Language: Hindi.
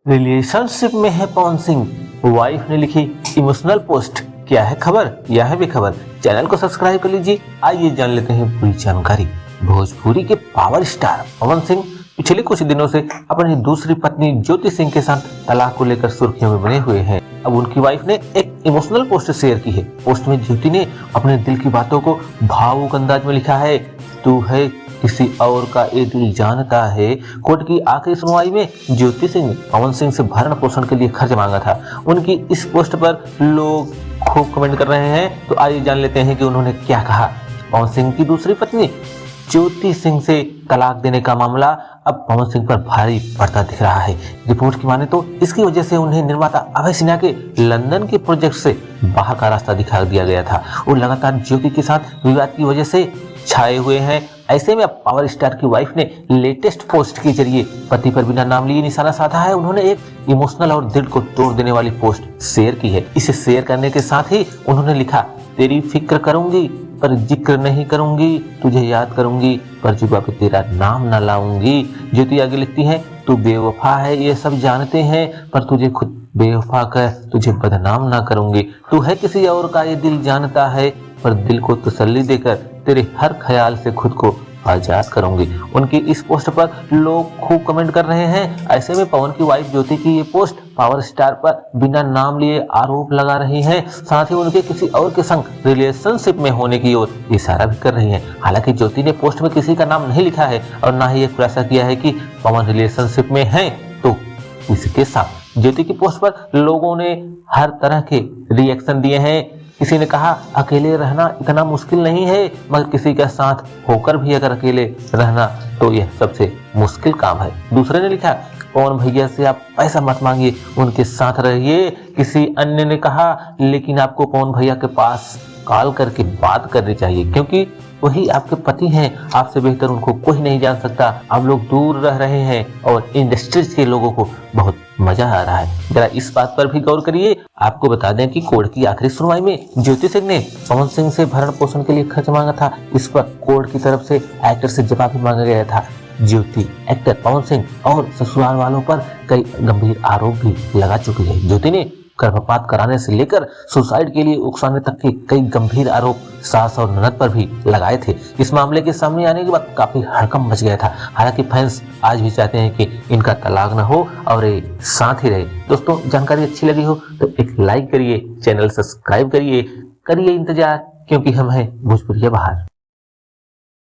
रिलेशनशिप में है पवन सिंह, वाइफ ने लिखी इमोशनल पोस्ट। क्या है खबर, यह है बेखबर। चैनल को सब्सक्राइब कर लीजिए। आइए जान लेते हैं पूरी जानकारी। भोजपुरी के पावर स्टार पवन सिंह पिछले कुछ दिनों से अपनी दूसरी पत्नी ज्योति सिंह के साथ तलाक को लेकर सुर्खियों में बने हुए हैं। अब उनकी वाइफ ने एक इमोशनल पोस्ट शेयर की है। पोस्ट में ज्योति ने अपने दिल की बातों को भावुक अंदाज में लिखा है। तू है किसी और का ये दिल जानता है। कोर्ट की आखिरी सुनवाई में ज्योति सिंह ने पवन सिंह से भरण पोषण के लिए खर्च मांगा था। उनकी इस पोस्ट पर लोग खूब कमेंट कर रहे हैं। तो आइए जान लेते हैं कि उन्होंने क्या कहा। पवन सिंह की दूसरी पत्नी ज्योति सिंह से तलाक देने का मामला अब पवन सिंह पर भारी पड़ता दिख रहा है। रिपोर्ट की माने तो इसकी वजह से उन्हें निर्माता अभय सिन्हा के लंदन के प्रोजेक्ट से बाहर का रास्ता दिखा दिया गया था। वो लगातार ज्योति के साथ विवाद की वजह से छाए हुए हैं। ऐसे में अब पावर स्टार की वाइफ ने लेटेस्ट पोस्ट के जरिए पति पर बिना नाम लिए निशाना साधा है। उन्होंने एक इमोशनल और दिल को तोड़ देने वाली पोस्ट शेयर की है। इसे शेयर करने के साथ ही उन्होंने लिखा, तेरी फिक्र करूंगी पर जिक्र नहीं करूंगी, तुझे याद करूंगी पर जुबा पे तेरा नाम ना लाऊंगी। ज्योति आगे लिखती है, तू बेवफा है ये सब जानते हैं पर तुझे खुद बेवफा कर तुझे बदनाम ना करूंगी। तू है किसी और का ये दिल जानता है पर दिल को तसल्ली देकर तेरे हर ख्याल से खुद को आजाद करूंगी। उनकी इस पोस्ट पर लोग खूब कमेंट कर रहे हैं। ऐसे में पवन की वाइफ ज्योति की ये पोस्ट पावर स्टार पर बिना नाम लिए आरोप लगा रही हैं। साथ ही उनके किसी और के संग रिलेशनशिप में होने की ओर इशारा भी कर रही हैं। हालांकि ज्योति ने पोस्ट में किसी का नाम नहीं लिखा है और ना ही ये खुलासा किया है कि पवन रिलेशनशिप में है तो इसके साथ। ज्योति की पोस्ट पर लोगों ने हर तरह के रिएक्शन दिए हैं। किसी ने कहा, अकेले रहना इतना मुश्किल नहीं है, मगर किसी के साथ होकर भी अगर अकेले रहना तो यह सबसे मुश्किल काम है। दूसरे ने लिखा, पवन भैया से आप पैसा मत मांगिए, उनके साथ रहिए। किसी अन्य ने कहा, लेकिन आपको पवन भैया के पास कॉल करके बात करनी चाहिए क्योंकि वही आपके पति हैं। आपसे बेहतर उनको कोई नहीं जान सकता। आप लोग दूर रह रहे हैं और इंडस्ट्रीज के लोगों को बहुत मजा आ रहा है। जरा इस बात पर भी गौर करिए। आपको बता दें कि कोर्ट की आखिरी सुनवाई में ज्योति सिंह ने पवन सिंह से भरण पोषण के लिए खर्च मांगा था। इस पर कोर्ट की तरफ से एक्टर से जवाब भी मांगा गया था। ज्योति एक्टर पवन सिंह और ससुराल वालों पर कई गंभीर आरोप भी लगा चुकी है। ज्योति ने गर्भपात कराने से लेकर सुसाइड के लिए उकसाने तक के कई गंभीर आरोप सास और ननद पर भी लगाए थे। इस मामले के सामने आने के बाद काफी हड़कंप मच गया था। हालांकि फैंस आज भी चाहते हैं कि इनका तलाक न हो और ये साथ ही रहे। दोस्तों, जानकारी अच्छी लगी हो तो एक लाइक करिए, चैनल सब्सक्राइब करिए, करिए इंतजार क्योंकि हम हैं भोजपुरिया बहार।